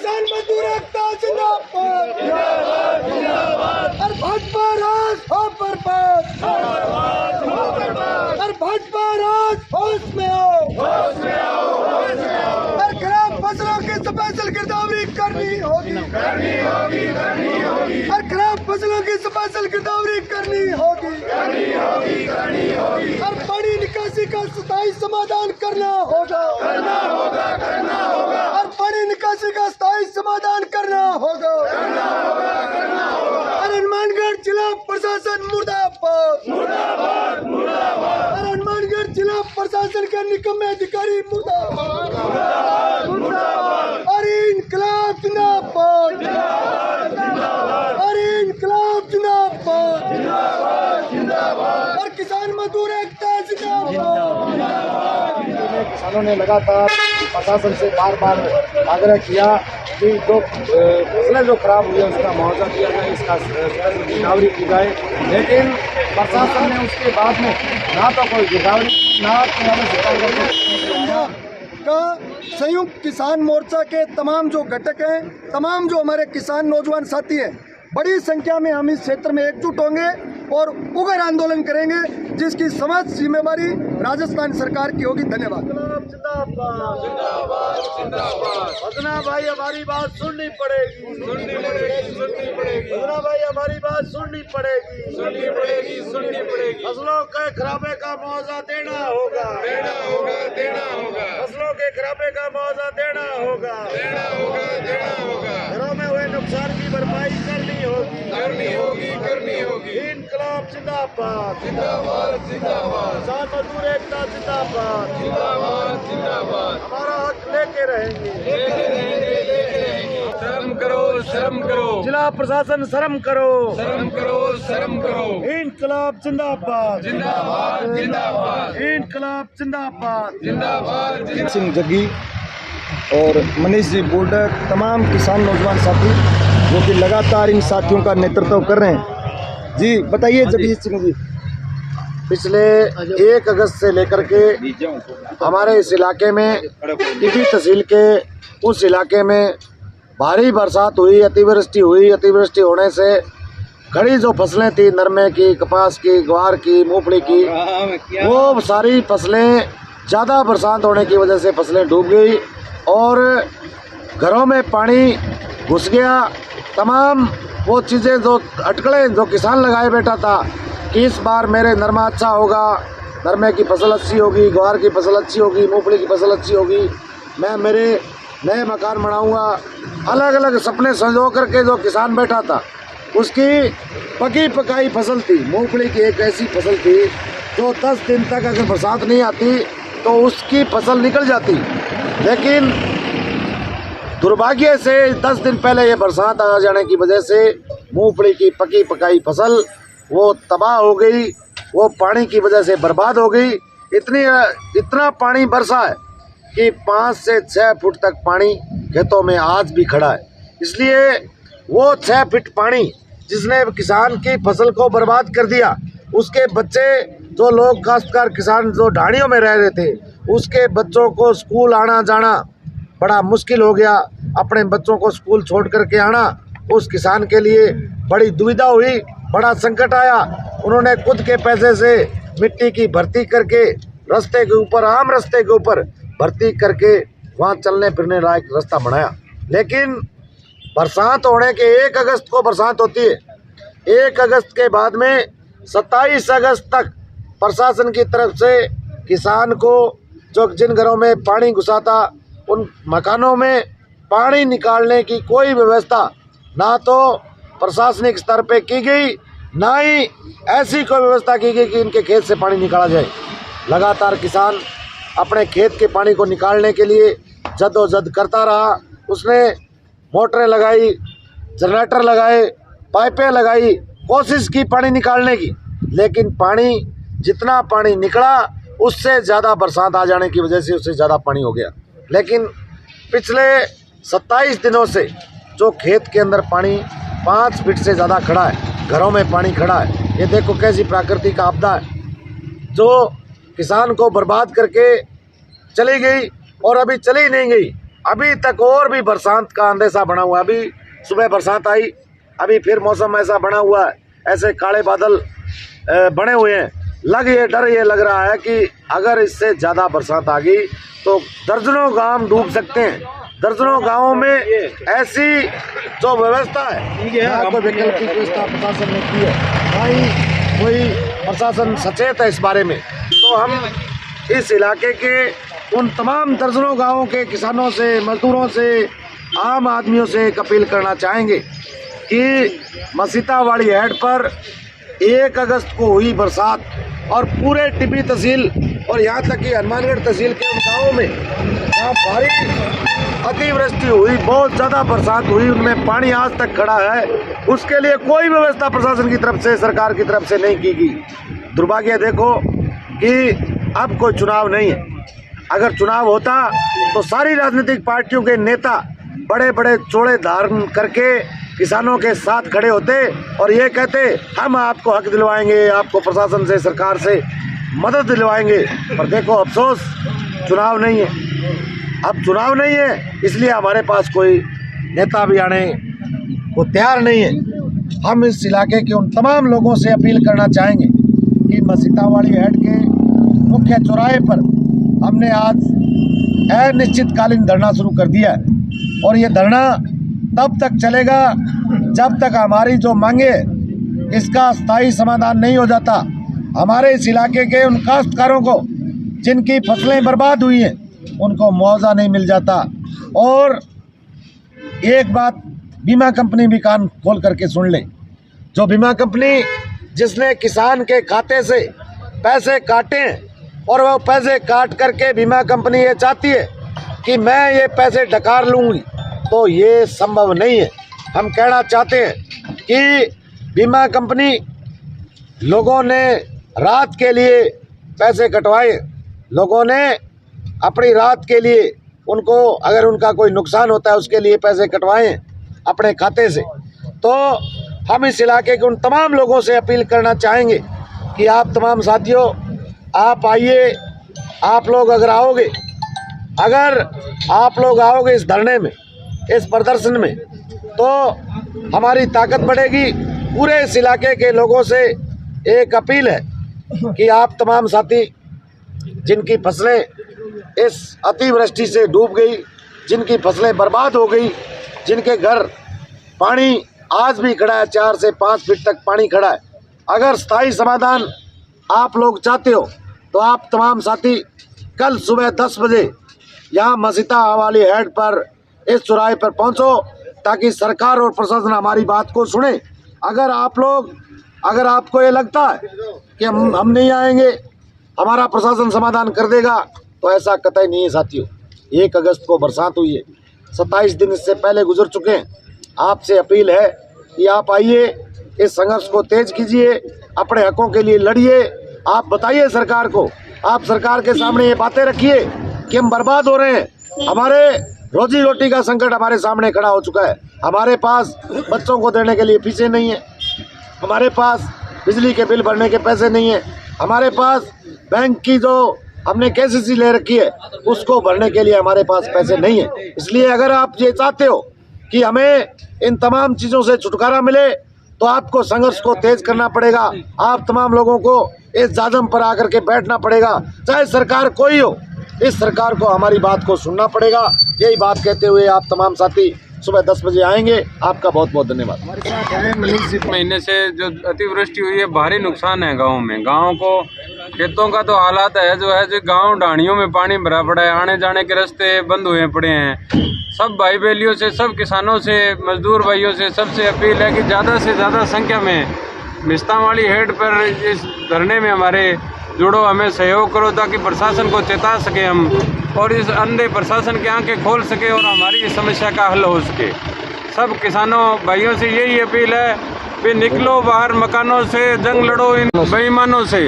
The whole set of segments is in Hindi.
किसान मजदूर एकता जिंदाबाद और भाजपा राज हो बर्बाद और भाजपा राज होश में आओ और खराब फसलों की स्पेशल गिरदावरी करनी होगी और खराब फसलों की स्पेशल गिरदावरी करनी होगी और पानी निकासी का स्थायी समाधान करना होगा और पानी निकासी का स्थायी समाधान करना होगा और हनुमानगढ़ जिला प्रशासन मुर्दाबाद और हनुमानगढ़ जिला प्रशासन के निकम्मे अधिकारी मुर्दाबाद और इनकलाब जिंदाबाद और इनकलाब जिंदाबाद और किसान मजदूर एकता जिंदाबाद। किसानों ने लगातार प्रशासन से बार बार आग्रह किया कि जो फसलें जो खराब हुई है उसका मुआवजा दिया जाए, इसका गिरदावरी की जाए, लेकिन प्रशासन ने उसके बाद में ना तो कोई गिरदावरी ना का संयुक्त किसान मोर्चा के तमाम जो घटक हैं, तमाम जो हमारे किसान नौजवान साथी हैं, बड़ी संख्या में हम इस क्षेत्र में एकजुट होंगे और उग्र आंदोलन करेंगे, जिसकी समस्त जिम्मेवारी राजस्थान सरकार की होगी। धन्यवाद। वदना भाई हमारी बात सुननी पड़ेगी वदना भाई हमारी बात सुननी पड़ेगी फसलों के खराबे का मुआवजा देना होगा फसलों के खराबे का मुआवजा देना होगा घरों में हुए नुकसान की भरपाई करनी होगी इनकलाब जिंदाबाद किसान मजदूर एकता जिंदाबाद हमारा हक लेके रहेंगे शर्म करो जिला प्रशासन शर्म करो इनकलाब जिंदाबाद इनकलाब जिंदाबाद सिंह जग्गी और मनीष जी बोल्डर, तमाम किसान नौजवान साथी जो कि लगातार इन साथियों का नेतृत्व कर रहे हैं। जी बताइए जगदीश सिंह जी। पिछले 1 अगस्त से लेकर के हमारे इस इलाके में टिब्बी तहसील के उस इलाके में भारी बरसात हुई, अतिवृष्टि हुई। अतिवृष्टि होने से खड़ी जो फसलें थी, नरमे की, कपास की, ग्वार की, मूंगफली की, वो सारी फसलें ज़्यादा बरसात होने की वजह से फसलें डूब गई और घरों में पानी घुस गया। तमाम वो चीज़ें जो अटकलें जो किसान लगाए बैठा था कि इस बार मेरे नरमा अच्छा होगा, नरमे की फसल अच्छी होगी, ग्वार की फसल अच्छी होगी, मूंगफली की फसल अच्छी होगी, मैं मेरे नए मकान बनाऊंगा, अलग अलग सपने संजो करके जो किसान बैठा था उसकी पकी पकाई फसल थी। मूंगफली की एक ऐसी फसल थी जो 10 दिन तक अगर बरसात नहीं आती तो उसकी फसल निकल जाती, लेकिन दुर्भाग्य से 10 दिन पहले ये बरसात आ जाने की वजह से मूंगफली की पकी पकाई फसल वो तबाह हो गई, वो पानी की वजह से बर्बाद हो गई। इतना पानी बरसा है कि 5 से 6 फुट तक पानी खेतों में आज भी खड़ा है। इसलिए वो 6 फीट पानी जिसने किसान की फसल को बर्बाद कर दिया, उसके बच्चे जो लोग काश्तकार किसान जो ढाणियों में रह रहे थे, उसके बच्चों को स्कूल आना जाना बड़ा मुश्किल हो गया। अपने बच्चों को स्कूल छोड़ करके आना उस किसान के लिए बड़ी दुविधा हुई, बड़ा संकट आया। उन्होंने खुद के पैसे से मिट्टी की भर्ती करके रास्ते के ऊपर, आम रास्ते के ऊपर भर्ती करके वहाँ चलने फिरने लायक रास्ता बनाया। लेकिन बरसात होने के 1 अगस्त को बरसात होती है, 1 अगस्त के बाद में 27 अगस्त तक प्रशासन की तरफ से किसान को जो जिन घरों में पानी घुसा था उन मकानों में पानी निकालने की कोई व्यवस्था ना तो प्रशासनिक स्तर पे की गई, ना ही ऐसी कोई व्यवस्था की गई कि इनके खेत से पानी निकाला जाए। लगातार किसान अपने खेत के पानी को निकालने के लिए जद्दोजहद करता रहा। उसने मोटरें लगाई, जनरेटर लगाए, पाइपें लगाई, कोशिश की पानी निकालने की, लेकिन पानी जितना पानी निकला उससे ज़्यादा बरसात आ जाने की वजह से उससे ज़्यादा पानी हो गया। लेकिन पिछले 27 दिनों से जो खेत के अंदर पानी 5 फीट से ज़्यादा खड़ा है, घरों में पानी खड़ा है। ये देखो कैसी प्राकृतिक आपदा है जो किसान को बर्बाद करके चली गई और अभी चली नहीं गई। अभी तक और भी बरसात का अंदेशा बना हुआ है। अभी सुबह बरसात आई, अभी फिर मौसम ऐसा बना हुआ है, ऐसे काले बादल बने हुए हैं। डर ये लग रहा है कि अगर इससे ज़्यादा बरसात आ गई तो दर्जनों गांव डूब सकते हैं। दर्जनों गांवों में ऐसी जो व्यवस्था है, ना कोई वैकल्पिक व्यवस्था प्रशासन ने की है, ना ही कोई प्रशासन सचेत है इस बारे में। तो हम इस इलाके के उन तमाम दर्जनों गांवों के किसानों से, मजदूरों से, आम आदमियों से एक अपील करना चाहेंगे कि मसीतावाड़ी हेड पर 1 अगस्त को हुई बरसात और पूरे टिब्बी तहसील और यहाँ तक कि हनुमानगढ़ तहसील के उन गाँवों में जहाँ भारी अतिवृष्टि हुई, बहुत ज़्यादा बरसात हुई, उनमें पानी आज तक खड़ा है, उसके लिए कोई व्यवस्था प्रशासन की तरफ से, सरकार की तरफ से नहीं की गई। दुर्भाग्य देखो कि अब कोई चुनाव नहीं है। अगर चुनाव होता तो सारी राजनीतिक पार्टियों के नेता बड़े बड़े चौड़े धारण करके किसानों के साथ खड़े होते और ये कहते हम आपको हक दिलवाएंगे, आपको प्रशासन से, सरकार से मदद दिलवाएंगे। पर देखो अफसोस, चुनाव नहीं है। अब चुनाव नहीं है, इसलिए हमारे पास कोई नेता भी आने को तैयार नहीं है। हम इस इलाके के उन तमाम लोगों से अपील करना चाहेंगे कि मसीतावाड़ी हेड के मुख्य चौराहे पर हमने आज अनिश्चितकालीन धरना शुरू कर दिया है और ये धरना तब तक चलेगा जब तक हमारी जो मांगे इसका स्थायी समाधान नहीं हो जाता। हमारे इस इलाके के उन काश्तकारों को जिनकी फसलें बर्बाद हुई हैं उनको मुआवजा नहीं मिल जाता। और एक बात बीमा कंपनी भी कान खोल करके सुन ले, जो बीमा कंपनी जिसने किसान के खाते से पैसे काटे और वह पैसे काट करके बीमा कंपनी ये चाहती है कि मैं ये पैसे डकार लूँगी, तो ये संभव नहीं है। हम कहना चाहते हैं कि बीमा कंपनी लोगों ने रात के लिए पैसे कटवाए, लोगों ने अपनी रात के लिए उनको अगर उनका कोई नुकसान होता है उसके लिए पैसे कटवाएं अपने खाते से। तो हम इस इलाके के उन तमाम लोगों से अपील करना चाहेंगे कि आप तमाम साथियों, आप आइए, आप लोग अगर आप लोग आओगे इस धरने में, इस प्रदर्शन में, तो हमारी ताकत बढ़ेगी। पूरे इस इलाके के लोगों से एक अपील है कि आप तमाम साथी जिनकी फसलें इस अतिवृष्टि से डूब गई, जिनकी फसलें बर्बाद हो गई, जिनके घर पानी आज भी खड़ा है, 4 से 5 फीट तक पानी खड़ा है, अगर स्थायी समाधान आप लोग चाहते हो तो आप तमाम साथी कल सुबह 10 बजे यहाँ मसीतावाड़ी हेड पर इस चौराहे पर पहुँचो ताकि सरकार और प्रशासन हमारी बात को सुने। अगर आपको ये लगता है कि हम नहीं आएंगे, हमारा प्रशासन समाधान कर देगा, तो ऐसा कतई नहीं है साथियों। 1 अगस्त को बरसात हुई है, 27 दिन इससे पहले गुजर चुके हैं। आपसे अपील है कि आप आइए, इस संघर्ष को तेज कीजिए, अपने हकों के लिए लड़िए। आप बताइए सरकार को, आप सरकार के सामने ये बातें रखिए कि हम बर्बाद हो रहे हैं, हमारे रोजी रोटी का संकट हमारे सामने खड़ा हो चुका है, हमारे पास बच्चों को देने के लिए पैसे नहीं है, हमारे पास बिजली के बिल भरने के पैसे नहीं है, हमारे पास बैंक की जो हमने केसीसी ले रखी है उसको भरने के लिए हमारे पास पैसे नहीं है। इसलिए अगर आप ये चाहते हो कि हमें इन तमाम चीज़ों से छुटकारा मिले तो आपको संघर्ष को तेज करना पड़ेगा। आप तमाम लोगों को इस जाजम पर आकर के बैठना पड़ेगा, चाहे सरकार कोई हो, इस सरकार को हमारी बात को सुनना पड़ेगा। यही बात कहते हुए आप तमाम साथी सुबह 10 बजे आएंगे। आपका बहुत बहुत धन्यवाद। महीने से जो अतिवृष्टि हुई है, भारी नुकसान है गाँव में। गाँव को खेतों का तो हालात है जो गाँव ढाणियों में पानी भरा पड़ा है, आने जाने के रास्ते बंद हुए पड़े हैं। सब भाई बहलियों से, सब किसानों से, मजदूर भाइयों से सबसे अपील है कि ज़्यादा से ज़्यादा संख्या में मसीतावाड़ी हेड पर इस धरने में हमारे जुड़ो, हमें सहयोग करो ताकि प्रशासन को चेता सके हम, और इस अंधे प्रशासन की आंखें खोल सके और हमारी इस समस्या का हल हो सके। सब किसानों भाइयों से यही अपील है कि निकलो बाहर मकानों से, जंग लड़ो इन बेईमानों से।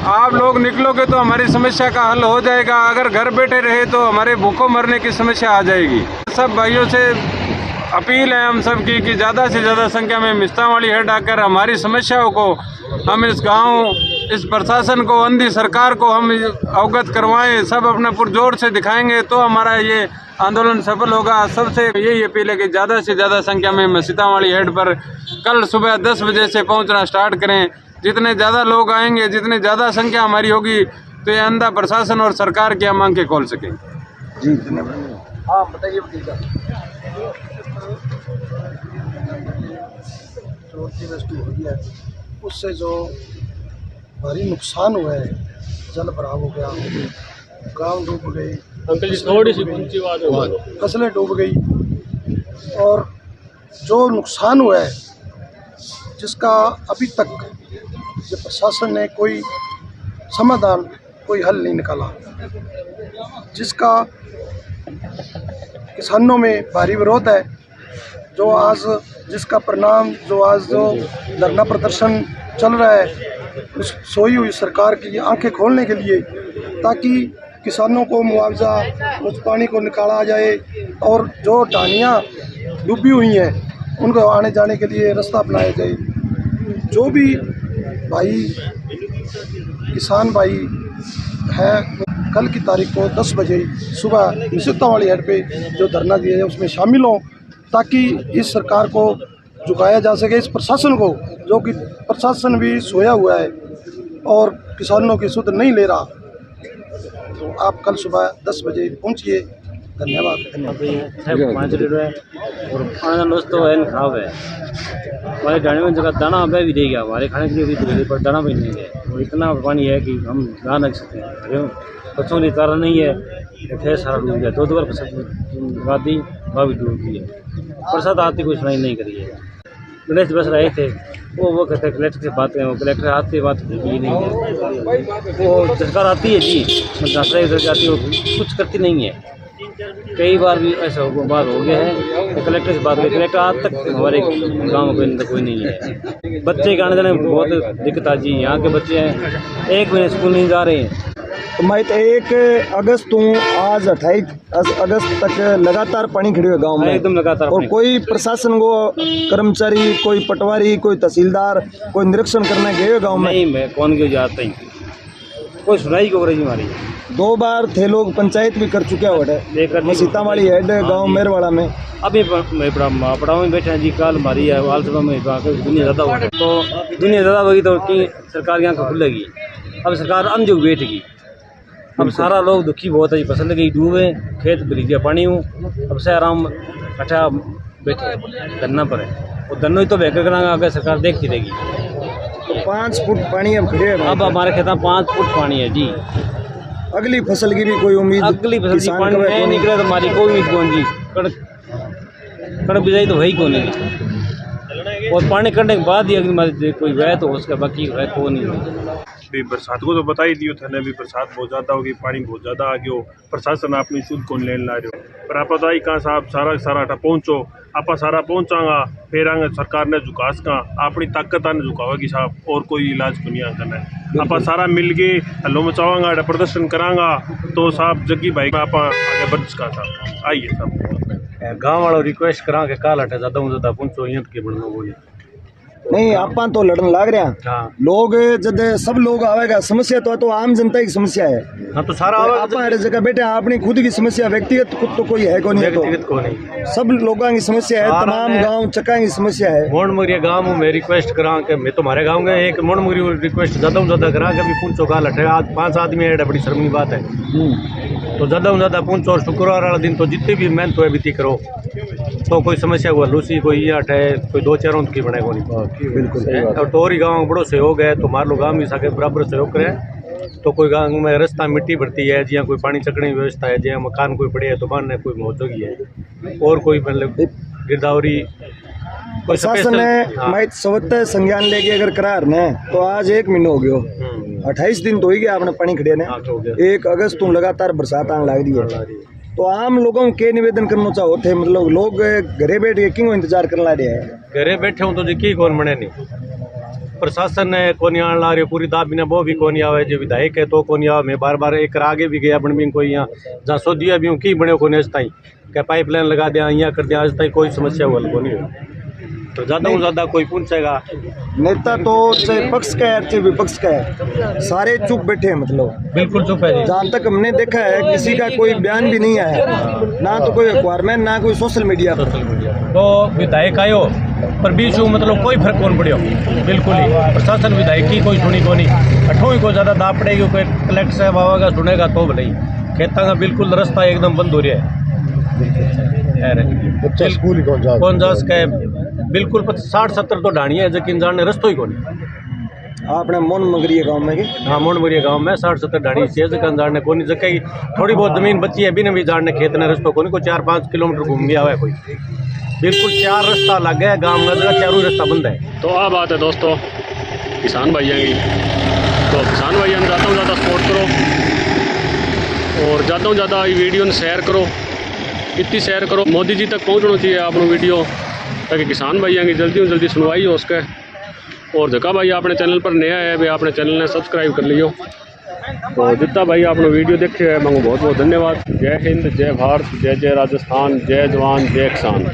आप लोग निकलोगे तो हमारी समस्या का हल हो जाएगा, अगर घर बैठे रहे तो हमारे भूखों मरने की समस्या आ जाएगी। सब भाइयों से अपील है हम सब की कि ज़्यादा से ज़्यादा संख्या में मसीतावाड़ी हेड आकर हमारी समस्याओं को हम इस गांव, इस प्रशासन को, अंधी सरकार को हम अवगत करवाएं। सब अपना पुरजोर से दिखाएंगे तो हमारा ये आंदोलन सफल होगा। सबसे यही अपील है कि ज़्यादा से ज़्यादा संख्या में सीतामढ़ी हेड पर कल सुबह 10 बजे से पहुंचना स्टार्ट करें। जितने ज़्यादा लोग आएंगे, जितनी ज़्यादा संख्या हमारी होगी, तो ये अंधा प्रशासन और सरकार की हम आंखें खोल सकें। जी धन्यवाद। हाँ बताइए वकील साहब। जो अतिवृष्टि हुई है उससे जो भारी नुकसान हुआ है, जल भराव हो गया, गांव डूब गए, अंकल जी थोड़ी सी ऊंची आवाज है, फसलें डूब गई, और जो नुकसान हुआ है जिसका अभी तक जो प्रशासन ने कोई समाधान, कोई हल नहीं निकाला, जिसका किसानों में भारी विरोध है, जो आज जिसका परिणाम जो आज जो धरना प्रदर्शन चल रहा है उस सोई हुई सरकार की आंखें खोलने के लिए, ताकि किसानों को मुआवजा, उस पानी को निकाला जाए और जो ढानियाँ डूबी हुई हैं उनको आने जाने के लिए रास्ता अपनाया जाए। जो भी भाई किसान भाई है कल की तारीख को 10 बजे सुबह सीतामढ़ी हेड पे जो धरना दिया है उसमें शामिल हों, ताकि इस सरकार को झुकाया जा सके, इस प्रशासन को, जो कि प्रशासन भी सोया हुआ है और किसानों की सुध नहीं ले रहा। तो आप कल सुबह 10 बजे पहुंचिए। धन्यवाद। और खाना दोस्तों है खराब है, हमारे जाने में जगह दाना भी देगा, हमारे खाने के लिए भी देगा, पर दाना भी नहीं है। और इतना पानी है कि हम जा नहीं सकते हैं, बच्चों की तारा नहीं है, ढेर सारा डूब गया। 2 बार फसल लगा दी, वह भी डूब गई है। बरसात आती कोई सुनाई नहीं करी है। गणेश बस रहे थे, वो कहते हैं कलेक्टर से बात करें, वो कलेक्टर आते बात की नहीं है। वो सरकार आती है जी, इधर जाती है, वो कुछ करती नहीं है। कई बार भी ऐसा बात हो गया है, कलेक्टर से बात करें, कलेक्टर आज तक हमारे गाँव के अंदर कोई नहीं है। बच्चे के आने जाने में बहुत दिक्कत आ जी, यहाँ के बच्चे हैं 1 महीने स्कूल नहीं जा रहे हैं। तो मैं 1 अगस्त तो आज 28 अगस्त तक लगातार पानी खड़े हुए गांव में, एकदम लगातार। और कोई प्रशासन को कर्मचारी, कोई पटवारी, कोई तहसीलदार, कोई निरीक्षण करने गए गांव में? नहीं, मैं कौन क्यों जाता ही, कोई सुनाई क्यों रही हमारी। 2 बार थे लोग, पंचायत भी कर चुके हैं सीतामढ़ी हेड गांव मेरवाड़ा में। अभी पड़ाव में बैठे हैं जी, कल हमारी है आलसभा में दुनिया ज़्यादा हो गई, तो दुनिया ज़्यादा होगी तो कि सरकार यहाँ को खुलेगी। अब सरकार अंधेरी बैठेगी, अब सारा लोग दुखी बहुत है जी, फसल लगी डूबे, खेत भरी गया पानी हूँ, अब से आराम कट्ठा बैठे धरना पर है, वो धरना ही तो बेहतर कराएंगे, अगर सरकार देखती रहेगी। तो 5 फुट पानी अब खड़े हैं। अब हमारे खेत में 5 फुट पानी है जी। अगली फसल की भी कोई उम्मीद? अगली फसल की पानी नहीं निकले तो हमारी कोई उम्मीद कौन जी, कड़क बिजाई तो वही कौन नहीं, और पानी कटने के बाद ही अगली कोई वह तो उसका बाकी वह को नहीं। बरसात को तो बता ही दियो था, भी बरसात बहुत ज़्यादा होगी, पानी बहुत ज़्यादा आ गयो, प्रशासन अपनी शुद्ध कौन लेन ला रहे हो, पर आप बताई कहाँ साहब सारा अटा पहुँचो, आप सारा पहुँचागा, फिर आगे सरकार ने झुकास का अपनी ताकत आने झुकावेगी साहब, और कोई इलाज को नहीं करना है। आप सारा मिल के हल्लो मचावागा, प्रदर्शन करांगा, तो साहब जग्गी भाई आप आगे बढ़ का साहब आइए साहब। गाँव वालों रिक्वेस्ट करा के काल हटे ज़्यादा पहुँचो, यहाँ के बढ़ना वो नहीं, आप तो लड़न लाग रहे हैं। हाँ। लोग जब सब लोग आवेगा, समस्या तो आम जनता की समस्या है। हाँ, तो सारा आप हर जगह बैठे, अपनी खुद की समस्या, व्यक्तिगत खुद तो कोई है को नहीं, तो सब लोगों की समस्या है, तमाम गांव चक्का की समस्या है। मोड़मुगरिया गाँव में रिक्वेस्ट करा के, मैं तुम्हारे गाँव में एक मोड़मुगरी रिक्वेस्ट ज़्यादा करा के भी पूछो काल हटे, आज 5 आदमी है, बड़ी शर्म की बात है, तो ज़्यादा पूछो, और शुक्रवार वाला दिन तो जितनी भी मेहनत है बीती करो, तो कोई समस्या हुआ लूसी कोई ये हटे, कोई 2-4 की बने को नहीं। बिल्कुल। और टोरी गाँव बड़ो सहयोग है, तो मार लो गाँव भी सके बराबर सहयोग करें, तो कोई गाँव में रास्ता मिट्टी भरती है, जहाँ कोई पानी चकने की व्यवस्था है, जहाँ मकान कोई पड़े है, दुकान है कोई मौजूदगी है, और कोई मतलब गिरदावरी प्रशासन ने मैं स्वतः संज्ञान लेके अगर करार ने, तो आज 1 महीना हो गयो, 28 दिन तो ही गया आपने पानी खड़े ने। 1 अगस्त तो लगातार बरसात आने लग रही है, तो आम लोगों के निवेदन करना चाहो थे, मतलब लोग घरे बैठ के क्यों इंतजार करना रहे हैं? घरे बैठे हूँ तो जी कौन बने नहीं, प्रशासन ने कौन आने ला रही पूरी दाबी ने, वो भी कौन आवे, जो विधायक है तो कौन आवे। मैं बार एक आगे भी गया बन भी कोई यहाँ जहाँ सोधिया भी हूँ की बने को आज ताई क्या पाइपलाइन लगा दिया, यहाँ कर दिया, आज तक कोई समस्या हुआ को नहीं। तो ज़्यादा से ज़्यादा कोई पूछेगा। नेता तो चाहे पक्ष का है चाहे विपक्ष का है, सारे चुप बैठे हैं। मतलब बिल्कुल चुप है जी। जहाँ तक हमने देखा है किसी का कोई बयान भी नहीं आया, ना तो कोई अखबार में ना कोई सोशल मीडिया पर। तो विधायक आयो पर बीच में मतलब कोई फर्क कौन पड़ियो, बिल्कुल ही प्रशासन विधायक की कोई सुनी को नहीं। अठों को ज़्यादा दाब पड़ेगी, कोई कलेक्टर साहब आवेगा सुनेगा तो भले ही। खेतों का बिल्कुल रास्ता एकदम बंद हो रहा है। बच्चा स्कूल ही कौन जा सके, बिल्कुल 60-70 तो ढाणी है जकिन जाने रस्तो ही कौन। आपने मोन मगरिया गांव में के हाँ मोनमरिया गांव में 60-70 ढाणी से जकन जाने को नहीं जके थोड़ी बहुत जमीन बची है, बिना भी जाने खेत ने रस्तो को नहीं, कोई 4-5 किलोमीटर घूम गया है कोई। बिल्कुल 4 रास्ता लग गया गाँव में, जगह चारों रास्ता बंद है। तो आ बात है दोस्तों किसान भाइयों की। तो किसान भाइयों ने ज़्यादा से ज़्यादा सपोर्ट करो और ज़्यादा से ज़्यादा वीडियो शेयर करो, इतनी शेयर करो मोदी जी तक पहुँचना चाहिए आपको वीडियो, ताकि किसान भाइयों की जल्दी से जल्दी सुनवाई हो सके। और जका भाई अपने चैनल पर नया है भाई अपने चैनल ने सब्सक्राइब कर लियो। तो जितना भाई आपने वीडियो देखे है मैं बहुत बहुत धन्यवाद। जय हिंद, जय भारत, जय जय राजस्थान, जय जवान जय किसान।